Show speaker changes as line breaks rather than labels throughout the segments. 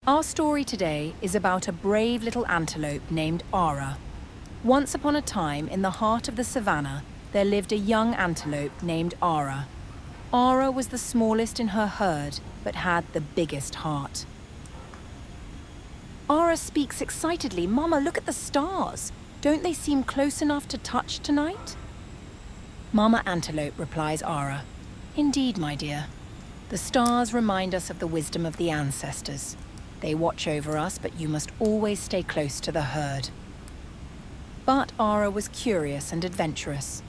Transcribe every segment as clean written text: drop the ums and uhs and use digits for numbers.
Our story today is about a brave little antelope named Ara. Once upon a time, in the heart of the savannah, there lived a young antelope named Ara. Ara was the smallest in her herd, but had the biggest heart. Ara speaks excitedly. Mama, look at the stars. Don't they seem close enough to touch tonight? Mama Antelope replies Ara, Indeed, my dear. The stars remind us of the wisdom of the ancestors. They watch over us, but you must always stay close to the herd. But Ara was curious and adventurous.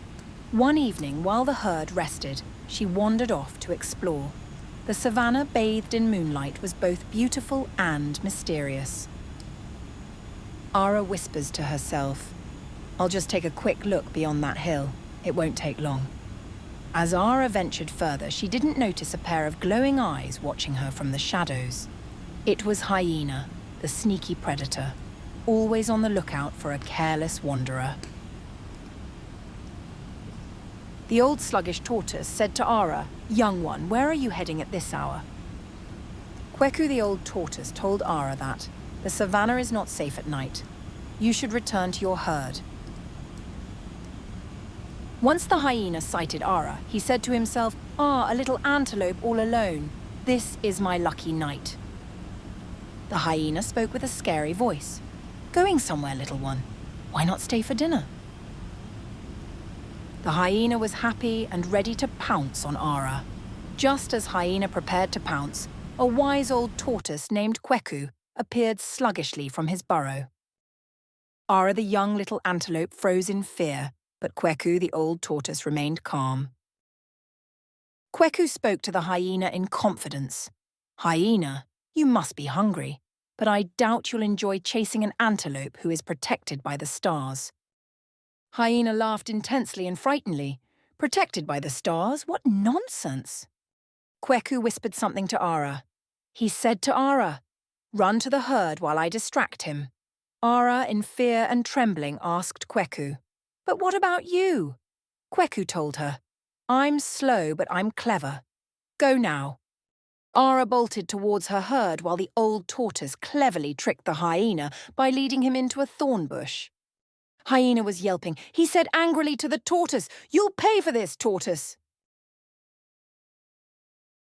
One evening, while the herd rested, she wandered off to explore. The savannah, bathed in moonlight, was both beautiful and mysterious. Ara whispers to herself, I'll just take a quick look beyond that hill. It won't take long. As Ara ventured further, she didn't notice a pair of glowing eyes watching her from the shadows. It was Hyena, the sneaky predator, always on the lookout for a careless wanderer. The old sluggish tortoise said to Ara, Young one, where are you heading at this hour? Kweku the old tortoise told Ara that the savannah is not safe at night. You should return to your herd. Once the hyena sighted Ara, he said to himself, a little antelope all alone. This is my lucky night. The hyena spoke with a scary voice. Going somewhere, little one. Why not stay for dinner? The hyena was happy and ready to pounce on Ara. Just as Hyena prepared to pounce, a wise old tortoise named Kweku appeared sluggishly from his burrow. Ara the young little antelope froze in fear, but Kweku the old tortoise remained calm. Kweku spoke to the hyena in confidence. Hyena, you must be hungry, but I doubt you'll enjoy chasing an antelope who is protected by the stars. Hyena laughed intensely and frightenedly. Protected by the stars? What nonsense! Kweku whispered something to Ara. He said to Ara, Run to the herd while I distract him. Ara, in fear and trembling, asked Kweku, But what about you? Kweku told her, I'm slow, but I'm clever. Go now. Ara bolted towards her herd while the old tortoise cleverly tricked the hyena by leading him into a thorn bush. Hyena was yelping. He said angrily to the tortoise, You'll pay for this, tortoise.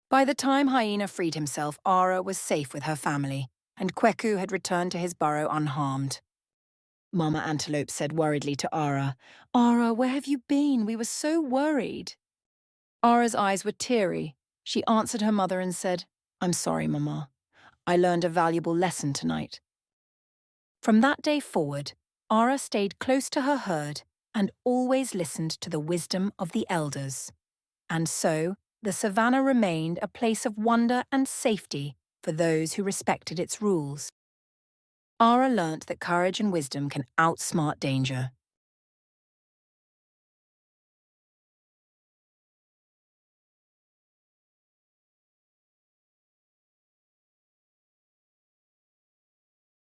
By the time Hyena freed himself, Ara was safe with her family, and Kweku had returned to his burrow unharmed. Mama Antelope said worriedly to Ara, Ara, where have you been? We were so worried. Ara's eyes were teary. She answered her mother and said, I'm sorry, Mama. I learned a valuable lesson tonight. From that day forward, Ara stayed close to her herd and always listened to the wisdom of the elders. And so, the savannah remained a place of wonder and safety for those who respected its rules. Ara learnt that courage and wisdom can outsmart danger.